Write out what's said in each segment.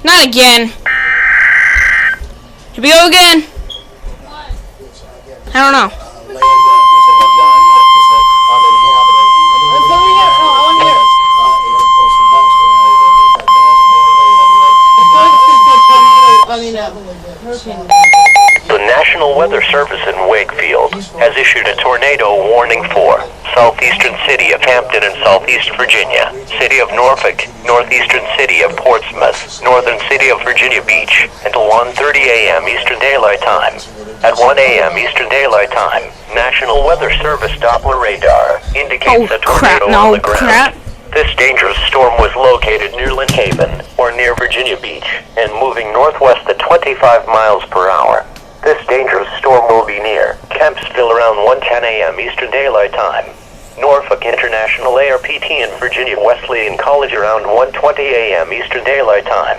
Not again. Here we go again. I don't know. The National Weather Service in Wakefield has issued a tornado warning for southeastern city of Hampton and Southeast Virginia, city of Norfolk, northeastern city of Portsmouth, northern city of Virginia Beach, until 1:30 a.m. Eastern Daylight Time. At 1 a.m. Eastern Daylight Time, National Weather Service Doppler radar indicates a tornado on the ground. This dangerous storm was located near Lynn Haven, or near Virginia Beach, and moving northwest at 25 miles per hour. This dangerous storm will be near Kempsville around 1:10 a.m. Eastern Daylight Time. Norfolk International ARPT and Virginia Wesleyan College around 1:20 a.m. Eastern Daylight Time.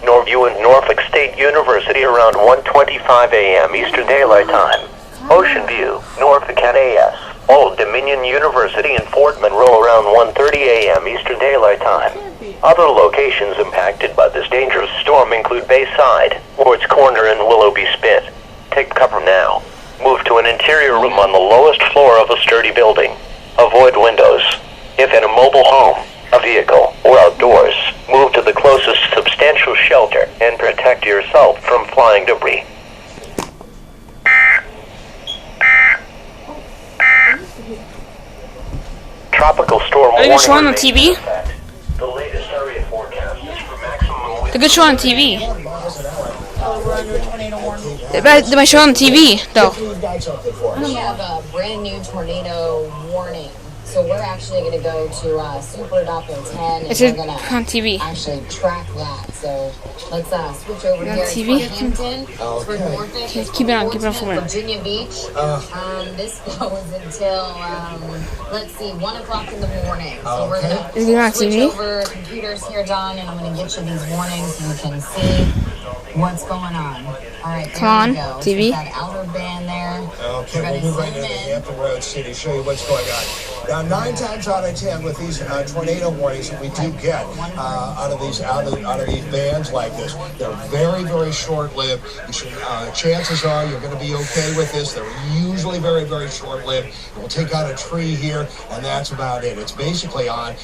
Norview and Norfolk State University around 1:25 a.m. Eastern Daylight Time. Ocean View, Norfolk NAS. Old Dominion University in Fort Monroe around 1:30 a.m. Eastern Daylight Time. Other locations impacted by this dangerous storm include Bayside, Ward's Corner, and Willoughby Spit. Take cover now. Move to an interior room on the lowest floor of a sturdy building. Avoid windows. If in a mobile home, a vehicle, or outdoors, move to the closest substantial shelter and protect yourself from flying debris. Tropical storm warning. Are they gonna show on the TV? The latest area forecast is for maximum wind. They're gonna show on TV. They might show on TV, though. We have a brand new tornado warning. So we're actually going to go to Super Doppler 10 and we're going to on TV. actually track that. So let's switch over here TV? to Hampton, for Norfolk. Keep it on for a minute. Virginia Beach. This goes until, let's see, 1 o'clock in the morning. So we're going to switch over computers here, John, and I'm going to get you these warnings so you can see what's going on. All right, come on, go. TV. So that outer band there. Okay, we'll move right into Hampton Road City, show you what's going on. Now, 9 times out of 10 with these tornado warnings that we do get out of these bands like this, they're very, very short-lived. Chances are you're going to be okay with this. They're usually very, very short-lived. We'll take out a tree here, and that's about it. It's basically on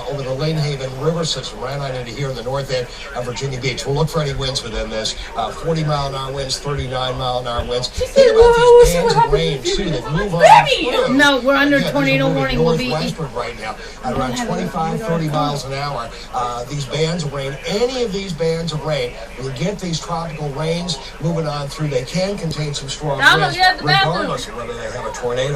over the Lynn Haven River system, right on into here in the north end of Virginia Beach. We'll look for any winds within this. 40-mile-an-hour winds, 39-mile-an-hour winds. Think about these bands of rain, too, that move on. No, we're under tornado warning. We'll be northwestward right now at around 25, 30 miles an hour. These bands of rain, any of these bands of rain, when you get these tropical rains moving on through, they can contain some strong winds, regardless of whether they have a tornado.